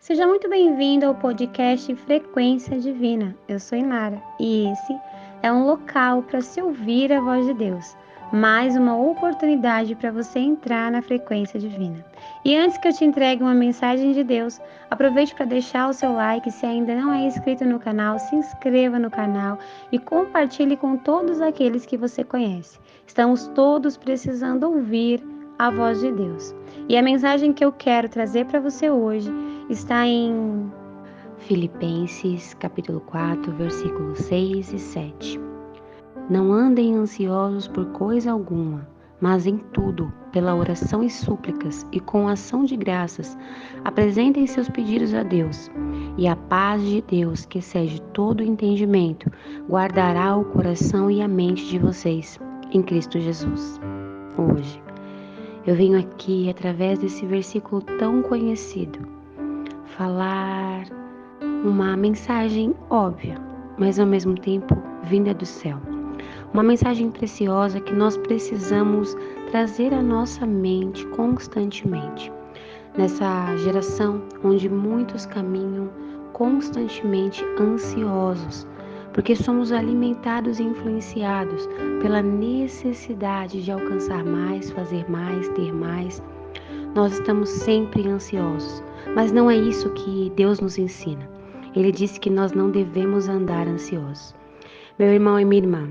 Seja muito bem-vindo ao podcast Frequência Divina. Eu sou Inara e esse é um local para se ouvir a voz de Deus. Mais uma oportunidade para você entrar na frequência divina. E antes que eu te entregue uma mensagem de Deus, aproveite para deixar o seu like. Se ainda não é inscrito no canal, se inscreva no canal e compartilhe com todos aqueles que você conhece. Estamos todos precisando ouvir a voz de Deus. E a mensagem que eu quero trazer para você hoje está em Filipenses capítulo 4, versículos 6 e 7. Não andem ansiosos por coisa alguma, mas em tudo, pela oração e súplicas e com ação de graças, apresentem seus pedidos a Deus. E a paz de Deus, que excede todo entendimento, guardará o coração e a mente de vocês, em Cristo Jesus. Hoje, eu venho aqui, através desse versículo tão conhecido, falar uma mensagem óbvia, mas ao mesmo tempo vinda do céu. Uma mensagem preciosa que nós precisamos trazer à nossa mente constantemente. Nessa geração onde muitos caminham constantemente ansiosos, porque somos alimentados e influenciados pela necessidade de alcançar mais, fazer mais, ter mais. Nós estamos sempre ansiosos, mas não é isso que Deus nos ensina. Ele disse que nós não devemos andar ansiosos. Meu irmão e minha irmã,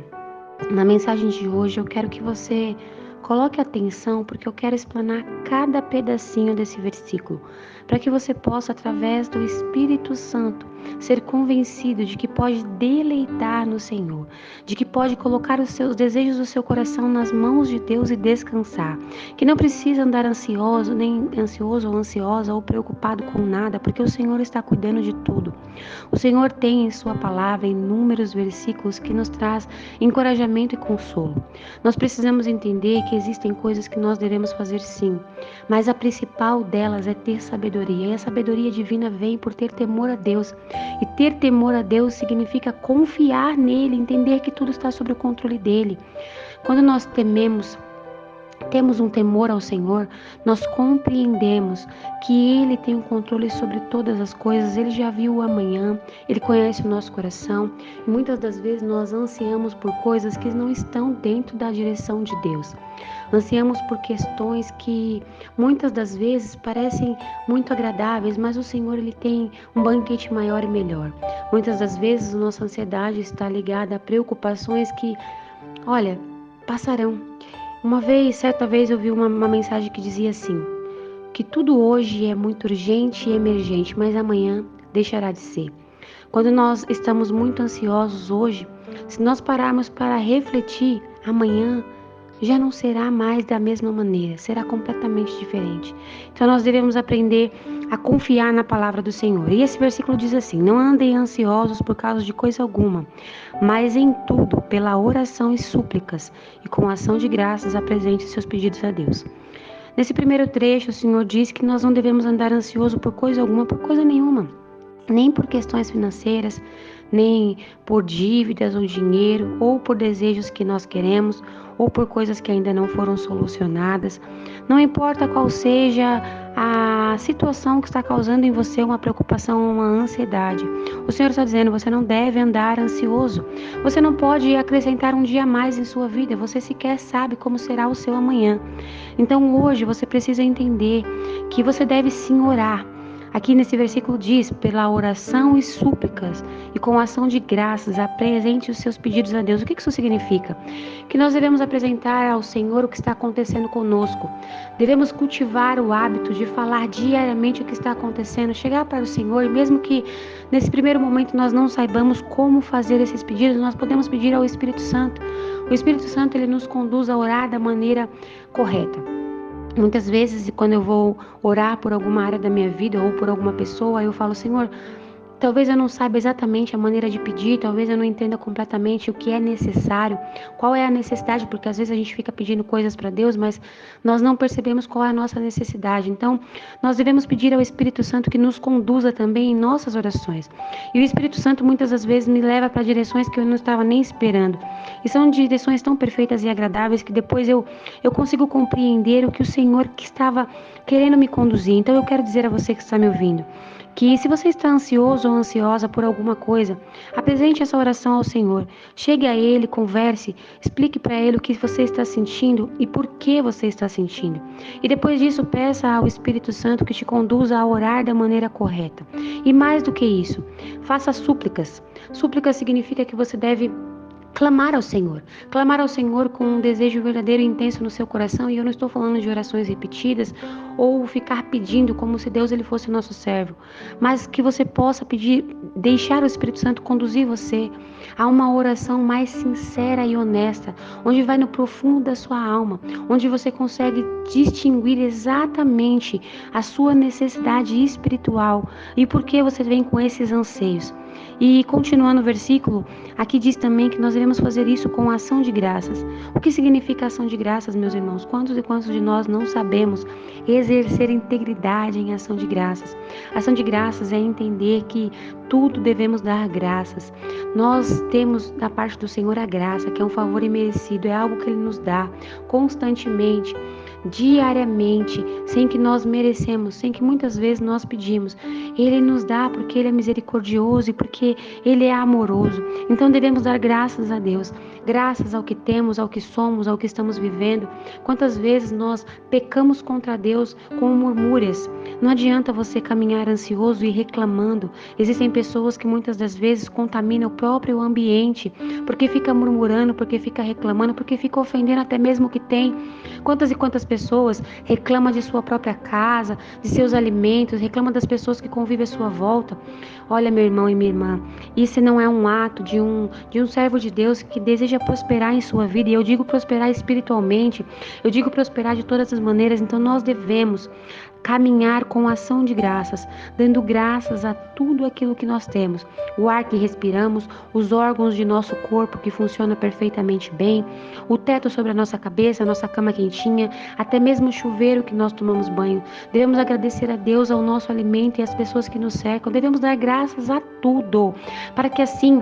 na mensagem de hoje eu quero que você coloque atenção, porque eu quero explanar cada pedacinho desse versículo, para que você possa, através do Espírito Santo, ser convencido de que pode deleitar no Senhor, de que pode colocar os seus desejos do seu coração nas mãos de Deus e descansar, que não precisa andar ansioso, nem ansioso ou ansiosa ou preocupado com nada, porque o Senhor está cuidando de tudo. O Senhor tem em sua palavra inúmeros versículos que nos traz encorajamento e consolo. Nós precisamos entender que existem coisas que nós devemos fazer sim, mas a principal delas é ter sabedoria, e a sabedoria divina vem por ter temor a Deus, e ter temor a Deus significa confiar nele, entender que tudo está sob o controle dele. Quando nós temos um temor ao Senhor, nós compreendemos que Ele tem o controle sobre todas as coisas, Ele já viu o amanhã, Ele conhece o nosso coração, e muitas das vezes nós ansiamos por coisas que não estão dentro da direção de Deus. Ansiamos por questões que muitas das vezes parecem muito agradáveis, mas o Senhor Ele tem um banquete maior e melhor. Muitas das vezes nossa ansiedade está ligada a preocupações que, passarão. Certa vez eu vi uma mensagem que dizia assim, que tudo hoje é muito urgente e emergente, mas amanhã deixará de ser. Quando nós estamos muito ansiosos hoje, se nós pararmos para refletir, amanhã já não será mais da mesma maneira, será completamente diferente. Então nós devemos aprender a confiar na palavra do Senhor. E esse versículo diz assim, não andem ansiosos por causa de coisa alguma, mas em tudo, pela oração e súplicas, e com ação de graças, apresente seus pedidos a Deus. Nesse primeiro trecho, o Senhor diz que nós não devemos andar ansioso por coisa alguma, por coisa nenhuma. Nem por questões financeiras, nem por dívidas ou dinheiro, ou por desejos que nós queremos, ou por coisas que ainda não foram solucionadas. Não importa qual seja a situação que está causando em você uma preocupação ou uma ansiedade. O Senhor está dizendo, você não deve andar ansioso. Você não pode acrescentar um dia a mais em sua vida. Você sequer sabe como será o seu amanhã. Então hoje você precisa entender que você deve sim orar. Aqui nesse versículo diz, pela oração e súplicas e com ação de graças, apresente os seus pedidos a Deus. O que isso significa? Que nós devemos apresentar ao Senhor o que está acontecendo conosco. Devemos cultivar o hábito de falar diariamente o que está acontecendo, chegar para o Senhor, e mesmo que nesse primeiro momento nós não saibamos como fazer esses pedidos, nós podemos pedir ao Espírito Santo. O Espírito Santo, ele nos conduz a orar da maneira correta. Muitas vezes, quando eu vou orar por alguma área da minha vida ou por alguma pessoa, eu falo, Senhor, talvez eu não saiba exatamente a maneira de pedir, talvez eu não entenda completamente o que é necessário, qual é a necessidade, porque às vezes a gente fica pedindo coisas para Deus, mas nós não percebemos qual é a nossa necessidade. Então, nós devemos pedir ao Espírito Santo que nos conduza também em nossas orações. E o Espírito Santo muitas das vezes me leva para direções que eu não estava nem esperando. E são direções tão perfeitas e agradáveis que depois eu consigo compreender o que o Senhor que estava querendo me conduzir. Então, eu quero dizer a você que está me ouvindo, que se você está ansioso ou ansiosa por alguma coisa, apresente essa oração ao Senhor. Chegue a Ele, converse, explique para Ele o que você está sentindo e por que você está sentindo. E depois disso, peça ao Espírito Santo que te conduza a orar da maneira correta. E mais do que isso, faça súplicas. Súplicas significa que você deve clamar ao Senhor com um desejo verdadeiro e intenso no seu coração, e eu não estou falando de orações repetidas ou ficar pedindo como se Deus ele fosse o nosso servo, mas que você possa pedir, deixar o Espírito Santo conduzir você a uma oração mais sincera e honesta, onde vai no profundo da sua alma, onde você consegue distinguir exatamente a sua necessidade espiritual e por que você vem com esses anseios. E continuando o versículo, aqui diz também que nós devemos fazer isso com ação de graças. O que significa ação de graças, meus irmãos? Quantos e quantos de nós não sabemos exercer integridade em ação de graças? Ação de graças é entender que tudo devemos dar graças. Nós temos da parte do Senhor a graça, que é um favor imerecido, é algo que Ele nos dá constantemente, diariamente, sem que nós merecemos, sem que muitas vezes nós pedimos. Ele nos dá porque Ele é misericordioso e porque Ele é amoroso. Então devemos dar graças a Deus, graças ao que temos, ao que somos, ao que estamos vivendo. Quantas vezes nós pecamos contra Deus com murmúrias? Não adianta você caminhar ansioso e reclamando. Existem pessoas que muitas das vezes contaminam o próprio ambiente, porque fica murmurando, porque fica reclamando, porque fica ofendendo até mesmo o que tem. Quantas e quantas pessoas reclamam de sua própria casa, de seus alimentos, reclamam das pessoas que convivem à sua volta. Olha, meu irmão e minha irmã, isso não é um ato de um servo de Deus que deseja prosperar em sua vida. E eu digo prosperar espiritualmente, eu digo prosperar de todas as maneiras. Então nós devemos caminhar com ação de graças, dando graças a tudo aquilo que nós temos. O ar que respiramos, os órgãos de nosso corpo que funcionam perfeitamente bem, o teto sobre a nossa cabeça, a nossa cama quentinha, até mesmo o chuveiro que nós tomamos banho. Devemos agradecer a Deus, ao nosso alimento e às pessoas que nos cercam. Devemos dar graças a tudo, para que assim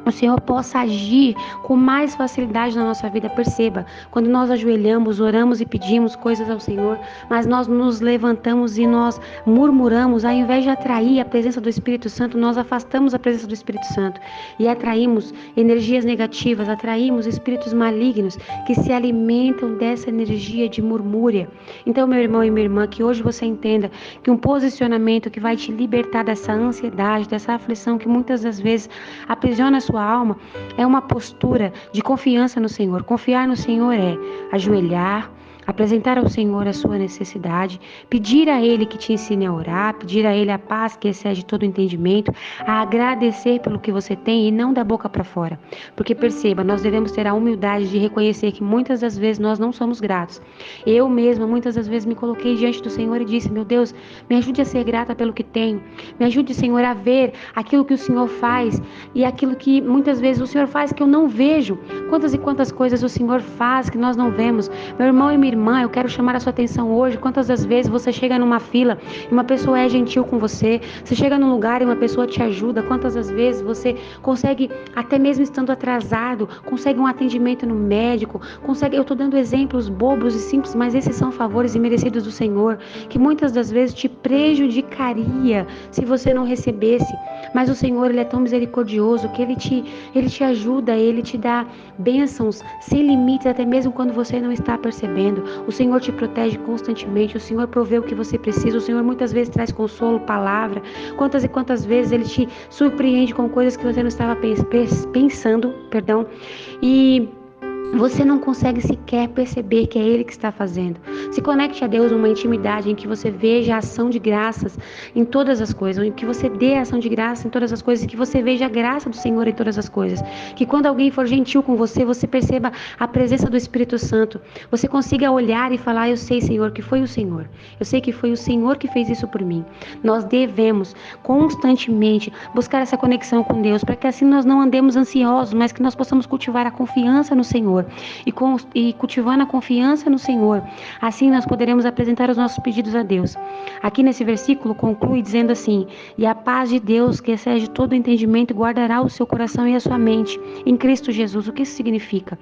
o Senhor possa agir com mais facilidade na nossa vida. Perceba, quando nós ajoelhamos, oramos e pedimos coisas ao Senhor, mas nós nos levantamos e nós murmuramos, ao invés de atrair a presença do Espírito Santo, nós afastamos a presença do Espírito Santo e atraímos energias negativas, atraímos espíritos malignos que se alimentam dessa energia de murmúria. Então, meu irmão e minha irmã, que hoje você entenda que um posicionamento que vai te libertar dessa ansiedade, dessa aflição que muitas das vezes aprisiona a sua alma, é uma postura de confiança no Senhor. Confiar no Senhor é ajoelhar, apresentar ao Senhor a sua necessidade, pedir a Ele que te ensine a orar, pedir a Ele a paz que excede todo entendimento, a agradecer pelo que você tem e não da boca para fora. Porque perceba, nós devemos ter a humildade de reconhecer que muitas das vezes nós não somos gratos. Eu mesma muitas das vezes me coloquei diante do Senhor e disse: meu Deus, me ajude a ser grata pelo que tenho, me ajude, Senhor, a ver aquilo que o Senhor faz e aquilo que muitas vezes o Senhor faz que eu não vejo. Quantas e quantas coisas o Senhor faz que nós não vemos. Meu irmão e minha irmã, eu quero chamar a sua atenção hoje. Quantas das vezes você chega numa fila e uma pessoa é gentil com você, você chega num lugar e uma pessoa te ajuda. Quantas das vezes você consegue, até mesmo estando atrasado, consegue um atendimento no médico, consegue. Eu estou dando exemplos bobos e simples, mas esses são favores imerecidos do Senhor, que muitas das vezes te prejudicaria se você não recebesse. Mas o Senhor, Ele é tão misericordioso que Ele te ajuda, Ele te dá bênçãos sem limites, até mesmo quando você não está percebendo. O Senhor te protege constantemente, o Senhor provê o que você precisa, o Senhor muitas vezes traz consolo, palavra. Quantas e quantas vezes Ele te surpreende com coisas que você não estava pensando, e você não consegue sequer perceber que é Ele que está fazendo. Se conecte a Deus numa intimidade em que você veja a ação de graças em todas as coisas, em que você dê a ação de graça em todas as coisas, que você veja a graça do Senhor em todas as coisas. Que quando alguém for gentil com você, você perceba a presença do Espírito Santo. Você consiga olhar e falar: eu sei, Senhor, que foi o Senhor. Eu sei que foi o Senhor que fez isso por mim. Nós devemos constantemente buscar essa conexão com Deus, para que assim nós não andemos ansiosos, mas que nós possamos cultivar a confiança no Senhor. E cultivando a confiança no Senhor, assim nós poderemos apresentar os nossos pedidos a Deus. Aqui nesse versículo conclui dizendo assim: e a paz de Deus, que excede todo entendimento, guardará o seu coração e a sua mente em Cristo Jesus. O que isso significa?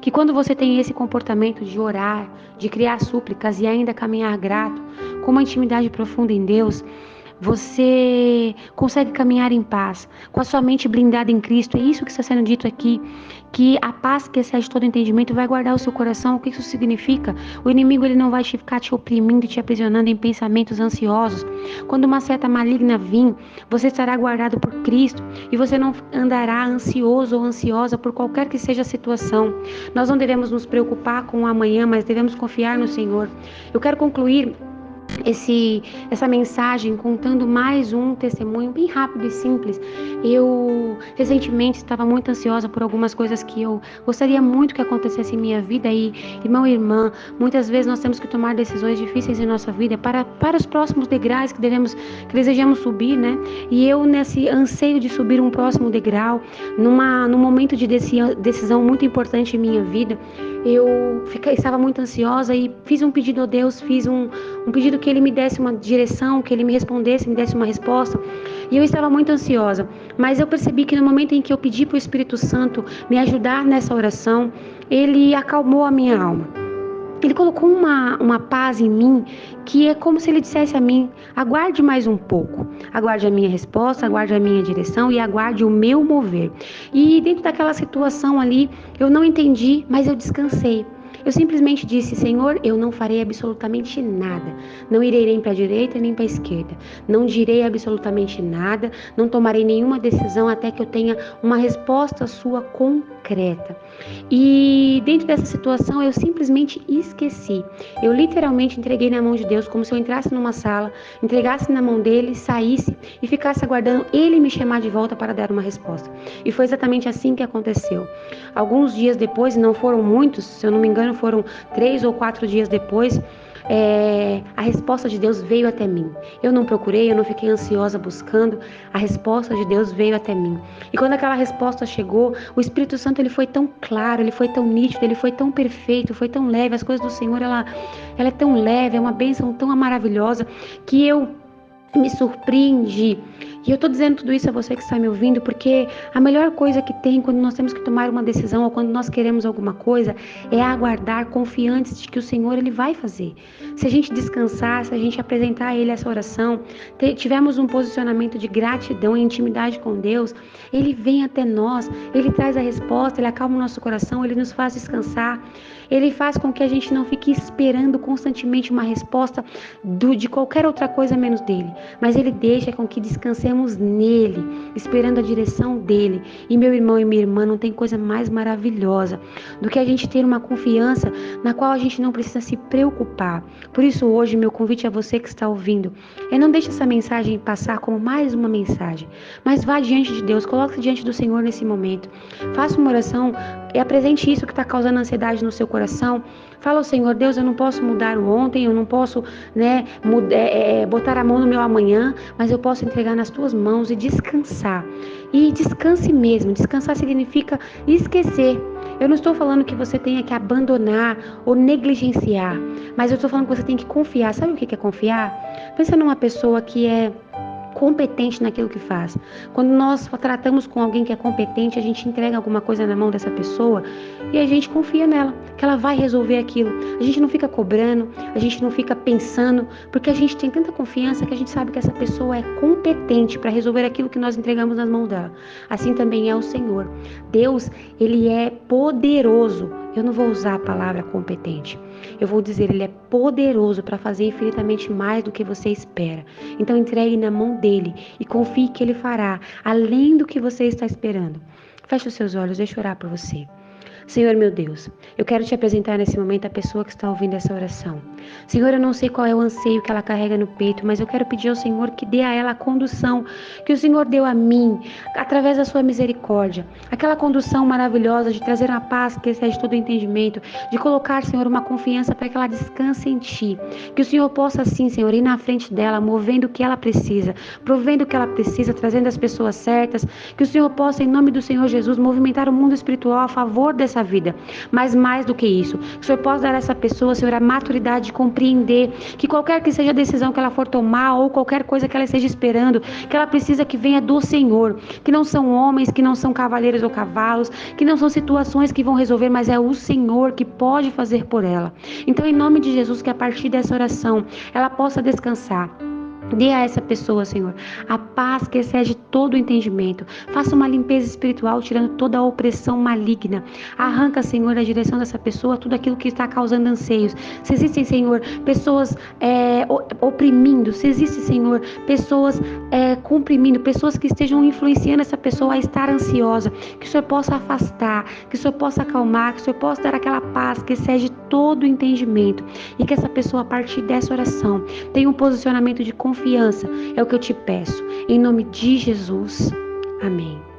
Que quando você tem esse comportamento de orar, de criar súplicas e ainda caminhar grato, com uma intimidade profunda em Deus, você consegue caminhar em paz, com a sua mente blindada em Cristo. É isso que está sendo dito aqui, que a paz que excede todo entendimento vai guardar o seu coração. O que isso significa? O inimigo ele não vai ficar te oprimindo e te aprisionando em pensamentos ansiosos. Quando uma seta maligna vir, você estará guardado por Cristo e você não andará ansioso ou ansiosa por qualquer que seja a situação. Nós não devemos nos preocupar com o amanhã, mas devemos confiar no Senhor. Eu quero concluir essa mensagem contando mais um testemunho bem rápido e simples. Eu recentemente estava muito ansiosa por algumas coisas que eu gostaria muito que acontecesse em minha vida, e irmão e irmã, muitas vezes nós temos que tomar decisões difíceis em nossa vida para os próximos degraus que desejamos subir, né? E eu, nesse anseio de subir um próximo degrau, num momento de decisão muito importante em minha vida, estava muito ansiosa e fiz um pedido a Deus, fiz um pedido que Ele me desse uma direção, que Ele me respondesse, me desse uma resposta. E eu estava muito ansiosa, mas eu percebi que no momento em que eu pedi para o Espírito Santo me ajudar nessa oração, Ele acalmou a minha alma. Ele colocou uma paz em mim, que é como se Ele dissesse a mim: aguarde mais um pouco, aguarde a minha resposta, aguarde a minha direção e aguarde o meu mover. E dentro daquela situação ali, eu não entendi, mas eu descansei. Eu simplesmente disse: Senhor, eu não farei absolutamente nada. Não irei nem para a direita nem para a esquerda. Não direi absolutamente nada. Não tomarei nenhuma decisão até que eu tenha uma resposta sua concreta. E dentro dessa situação eu simplesmente esqueci. Eu literalmente entreguei na mão de Deus, como se eu entrasse numa sala, entregasse na mão dele, saísse e ficasse aguardando ele me chamar de volta para dar uma resposta. E foi exatamente assim que aconteceu. Alguns dias depois, não foram muitos, se eu não me engano foram 3 ou 4 dias depois, a resposta de Deus veio até mim. Eu não procurei, eu não fiquei ansiosa buscando. A resposta de Deus veio até mim. E quando aquela resposta chegou, o Espírito Santo ele foi tão claro, ele foi tão nítido, ele foi tão perfeito, foi tão leve. As coisas do Senhor, ela é tão leve, é uma bênção tão maravilhosa, que eu me surpreendi. E eu tô dizendo tudo isso a você que está me ouvindo, porque a melhor coisa que tem quando nós temos que tomar uma decisão ou quando nós queremos alguma coisa é aguardar confiantes de que o Senhor ele vai fazer. Se a gente descansar, se a gente apresentar a Ele essa oração, tivermos um posicionamento de gratidão e intimidade com Deus, Ele vem até nós, Ele traz a resposta, Ele acalma o nosso coração, Ele nos faz descansar, Ele faz com que a gente não fique esperando constantemente uma resposta de qualquer outra coisa menos dele, mas Ele deixa com que descansemos nele, esperando a direção dele. E meu irmão e minha irmã, não tem coisa mais maravilhosa do que a gente ter uma confiança na qual a gente não precisa se preocupar. Por isso hoje meu convite a você que está ouvindo é: não deixe essa mensagem passar como mais uma mensagem, mas vá diante de Deus, coloque-se diante do Senhor nesse momento, faça uma oração e apresente isso que está causando ansiedade no seu coração. Fala ao Senhor: Deus, eu não posso mudar o ontem, eu não posso botar a mão no meu amanhã, mas eu posso entregar nas tuas mãos e descansar. E descanse mesmo. Descansar significa esquecer. Eu não estou falando que você tenha que abandonar ou negligenciar, mas eu estou falando que você tem que confiar. Sabe o que é confiar? Pensa numa pessoa que é competente naquilo que faz. Quando nós tratamos com alguém que é competente, a gente entrega alguma coisa na mão dessa pessoa e a gente confia nela, que ela vai resolver aquilo. A gente não fica cobrando, a gente não fica pensando, porque a gente tem tanta confiança que a gente sabe que essa pessoa é competente para resolver aquilo que nós entregamos nas mãos dela. Assim também é o Senhor. Deus, Ele é poderoso. Eu não vou usar a palavra competente. Eu vou dizer, Ele é poderoso para fazer infinitamente mais do que você espera. Então entregue na mão dEle e confie que Ele fará além do que você está esperando. Feche os seus olhos, deixa eu orar por você. Senhor meu Deus, eu quero te apresentar nesse momento a pessoa que está ouvindo essa oração. Senhor, eu não sei qual é o anseio que ela carrega no peito, mas eu quero pedir ao Senhor que dê a ela a condução que o Senhor deu a mim, através da sua misericórdia. Aquela condução maravilhosa de trazer uma paz que excede todo o entendimento, de colocar, Senhor, uma confiança para que ela descanse em Ti. Que o Senhor possa, assim, Senhor, ir na frente dela, movendo o que ela precisa, provendo o que ela precisa, trazendo as pessoas certas. Que o Senhor possa, em nome do Senhor Jesus, movimentar o mundo espiritual a favor dessa vida. Mas mais do que isso, que o Senhor possa dar a essa pessoa, Senhor, a maturidade de compreender que qualquer que seja a decisão que ela for tomar ou qualquer coisa que ela esteja esperando, que ela precisa que venha do Senhor, que não são homens, que não são cavaleiros ou cavalos, que não são situações que vão resolver, mas é o Senhor que pode fazer por ela. Então, em nome de Jesus, que a partir dessa oração ela possa descansar. Dê a essa pessoa, Senhor, a paz que excede todo o entendimento. Faça uma limpeza espiritual, tirando toda a opressão maligna. Arranca, Senhor, a direção dessa pessoa, tudo aquilo que está causando anseios. Se existem, Senhor, pessoas oprimindo, se existe, Senhor, pessoas comprimindo, pessoas que estejam influenciando essa pessoa a estar ansiosa, que o Senhor possa afastar, que o Senhor possa acalmar, que o Senhor possa dar aquela paz que excede todo o entendimento. E que essa pessoa, a partir dessa oração, tenha um posicionamento de confiança, é o que eu te peço. Em nome de Jesus. Amém.